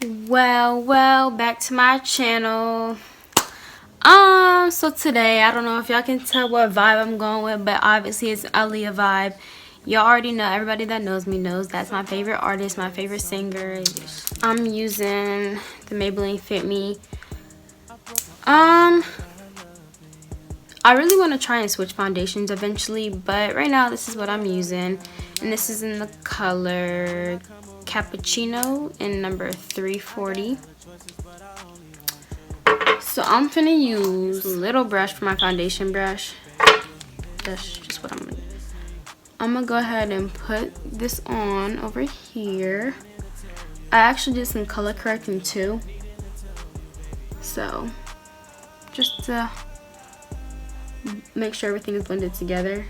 Well, back to my channel. So today, I don't know if y'all can tell what vibe I'm going with, but obviously it's aliyah vibe. Y'all already know, everybody that knows me knows that's my favorite artist, my favorite singer. I'm using the Maybelline Fit Me. I really want to try and switch foundations eventually, but right now this is what I'm using, and this is in the color Cappuccino in number 340. So I'm finna use a little brush for my foundation brush. That's just what I'm gonna do. I'm gonna go ahead and put this on over here. I actually did some color correcting too, so just to make sure everything is blended together.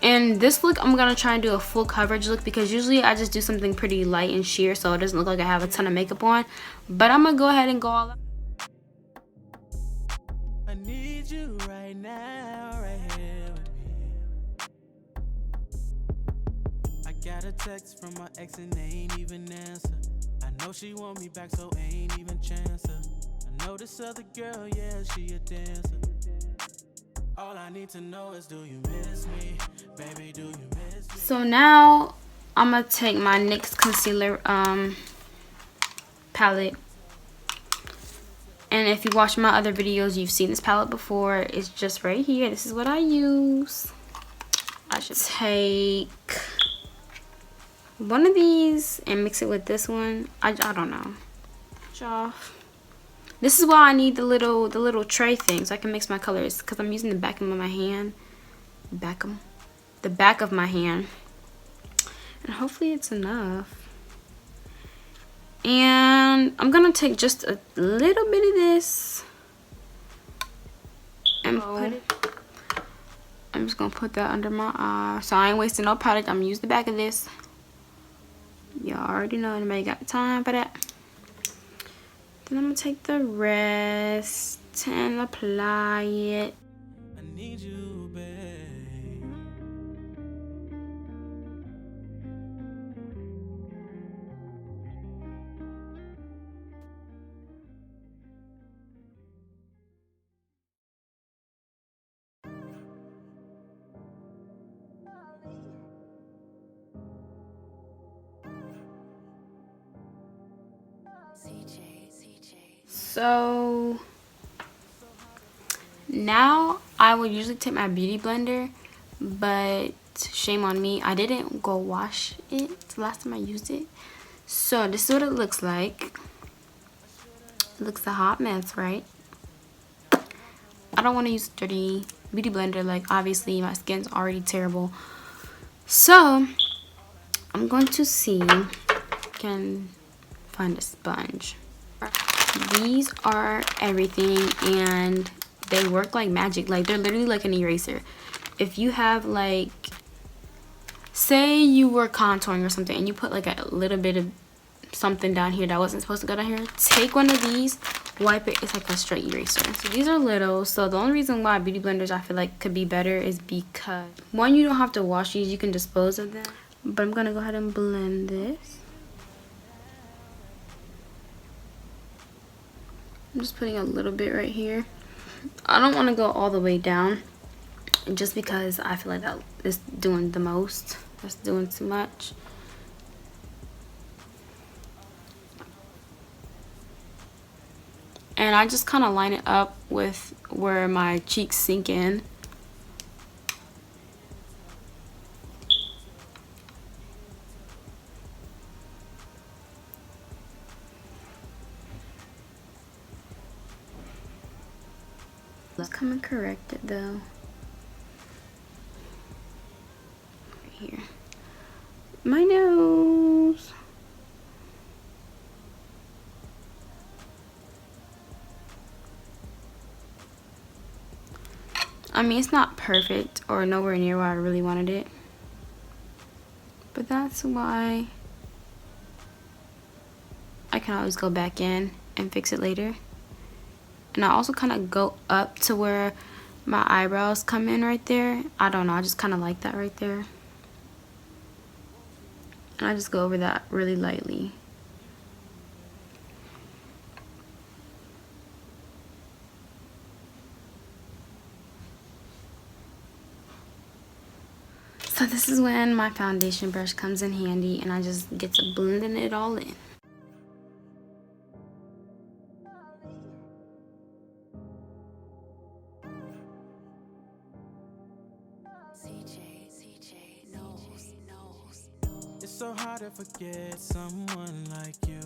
And this look, I'm gonna try and do a full coverage look because usually I just do something pretty light and sheer so it doesn't look like I have a ton of makeup on, but I'm gonna go ahead and go all out. I need you right now, right here with me. I got a text from my ex and they ain't even answer. I know she want me back, so ain't even chance her. I know this other girl, yeah, she a dancer. All I need to know is, do you miss me? Baby, do you miss me? So now I'm gonna take my NYX concealer palette. And if you watch my other videos, you've seen this palette before. It's just right here. This is what I use. I should take one of these and mix it with this one. I don't know. Off. This is why I need the little tray thing so I can mix my colors, because I'm using the back of my hand. The back of my hand. And hopefully it's enough. And I'm gonna take just a little bit of this and put it. I'm just gonna put that under my eye. So I ain't wasting no product. I'm gonna use the back of this. Y'all already know, anybody got time for that? Then I'm gonna take the rest and apply it. I need you, babe. So now I would usually take my beauty blender, but shame on me, I didn't go wash it the last time I used it. So this is what it looks like. It looks a hot mess, right? I don't want to use a dirty beauty blender. Like, obviously my skin's already terrible. So I'm going to see if I can find a sponge. These are everything, and they work like magic. Like, they're literally like an eraser. If you have, like, say you were contouring or something and you put like a little bit of something down here that wasn't supposed to go down here, take one of these, wipe it, it's like a straight eraser. So these are little. So the only reason why beauty blenders I feel like could be better is because, one, you don't have to wash these, you can dispose of them. But I'm gonna go ahead and blend this. I'm just putting a little bit right here. I don't want to go all the way down just because I feel like that is doing the most. That's doing too much. And I just kind of line it up with where my cheeks sink in. Let's come and correct it though. Right here. My nose. I mean, it's not perfect or nowhere near where I really wanted it. But that's why I can always go back in and fix it later. And I also kind of go up to where my eyebrows come in right there. I don't know, I just kind of like that right there. And I just go over that really lightly. So this is when my foundation brush comes in handy and I just get to blending it all in. It's so hard to forget someone like you.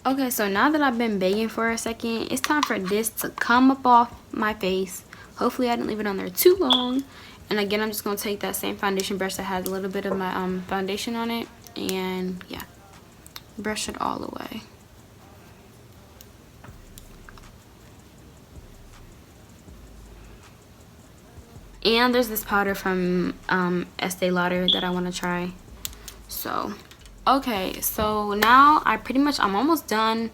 Okay, so now that I've been begging for a second, it's time for this to come up off my face. Hopefully I didn't leave it on there too long. And again, I'm just going to take that same foundation brush that has a little bit of my foundation on it. And yeah, brush it all away. And there's this powder from Estee Lauder that I want to try. So, okay, so now I'm almost done.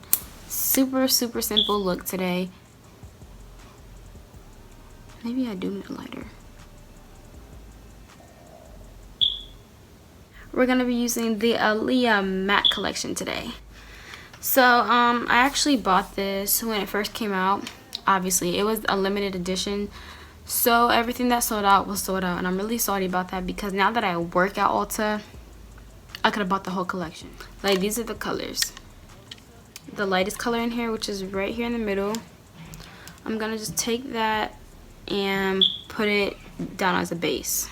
Super simple look today. Maybe I do need a lighter. We're gonna be using the Aliyah matte collection today. So I actually bought this when it first came out. Obviously it was a limited edition, so everything that sold out was sold out, and I'm really sorry about that because now that I work at Ulta, I could have bought the whole collection. Like, these are the colors. The lightest color in here, which is right here in the middle. I'm gonna just take that and put it down as a base.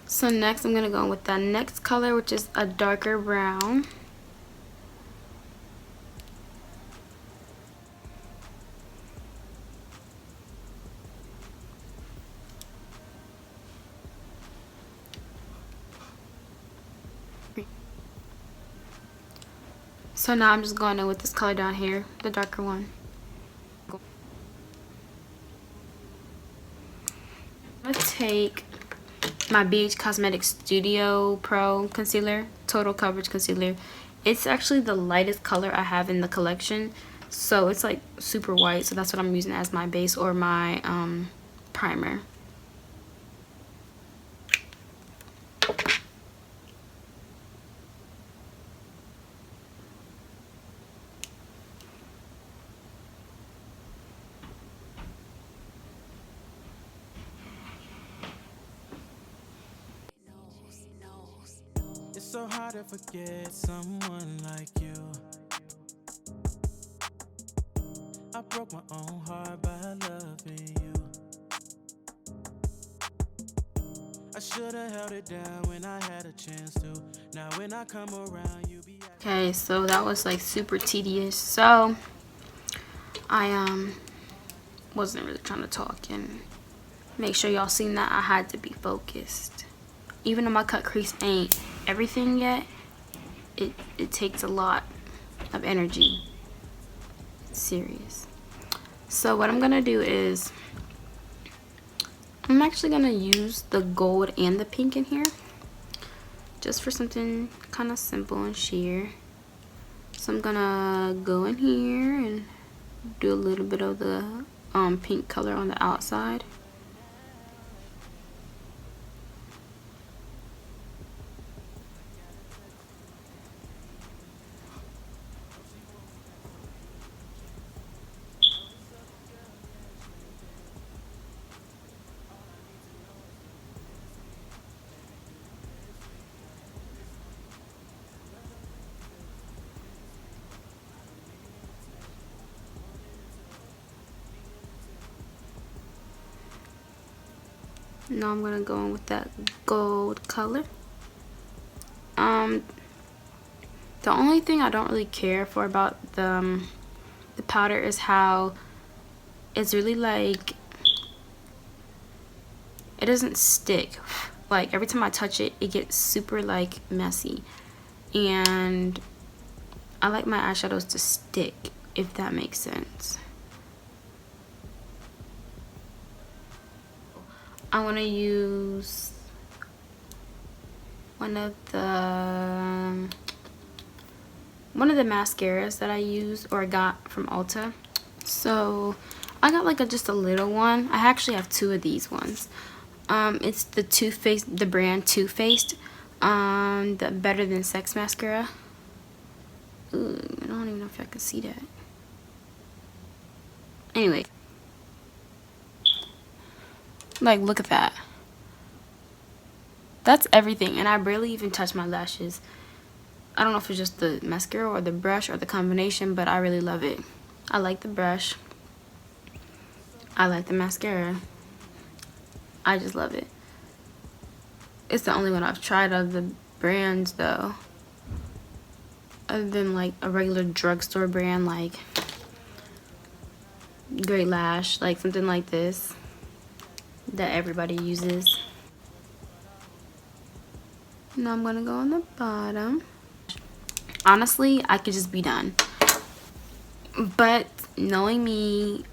So next I'm gonna go in with the next color, which is a darker brown. So now I'm just going in with this color down here, the darker one. I'm gonna take my BH Cosmetics Studio Pro Concealer, Total Coverage Concealer. It's actually the lightest color I have in the collection, so it's like super white, so that's what I'm using as my base or my primer. It's so hard to forget someone like you. I broke my own heart by loving you. I should have held it down when I had a chance to. Now when I come around, you be okay. So that was like super tedious. So I wasn't really trying to talk and make sure y'all seen that I had to be focused. Even though my cut crease ain't everything yet, it takes a lot of energy. It's serious. So what I'm gonna do is I'm actually gonna use the gold and the pink in here just for something kind of simple and sheer. So I'm gonna go in here and do a little bit of the pink color on the outside. Now I'm gonna go in with that gold color. The only thing I don't really care for about the powder is how it's really like, it doesn't stick. Like every time I touch it, it gets super like messy, and I like my eyeshadows to stick, if that makes sense. I want to use one of the one of the mascaras that I use or got from Ulta. So I got like just a little one. I actually have two of these ones. It's the the brand Too Faced, the Better Than Sex mascara. Ooh, I don't even know if I can see that. Anyway, like, look at that. That's everything, and I barely even touch my lashes. I don't know if it's just the mascara or the brush or the combination, but I really love it. I like the brush. I like the mascara. I just love it. It's the only one I've tried of the brands though, other than like a regular drugstore brand like Great Lash, like something like this that everybody uses. Now I'm gonna go on the bottom. Honestly, I could just be done, but knowing me,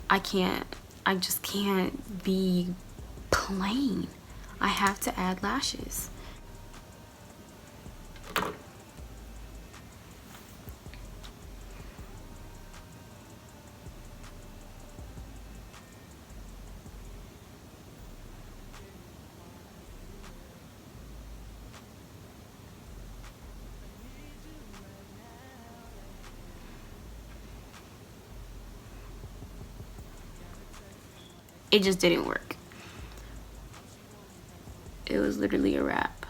I just can't be plain. I have to add lashes. It just didn't work. It was literally a wrap.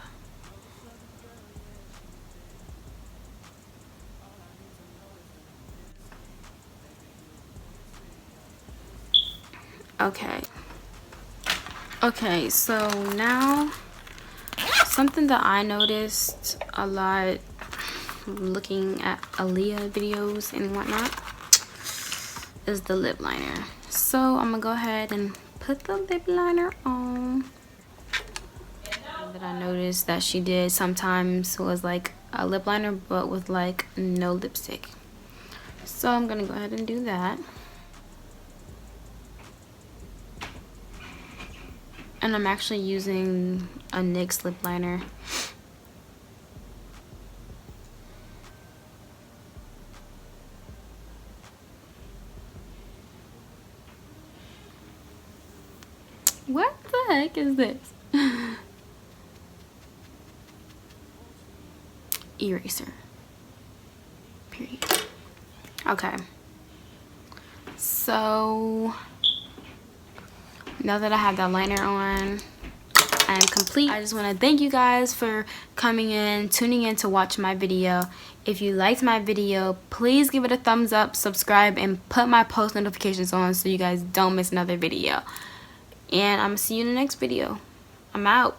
Okay, so now something that I noticed a lot looking at aliyah videos and whatnot is the lip liner. So I'm gonna go ahead and put the lip liner on. That I noticed that she did sometimes was like a lip liner but with like no lipstick. So I'm gonna go ahead and do that. And I'm actually using a NYX lip liner. What the heck is this? Eraser. Period. Okay. So now that I have that liner on, I am complete. I just want to thank you guys for coming in, tuning in to watch my video. If you liked my video, please give it a thumbs up, subscribe, and put my post notifications on so you guys don't miss another video. And I'm gonna see you in the next video. I'm out.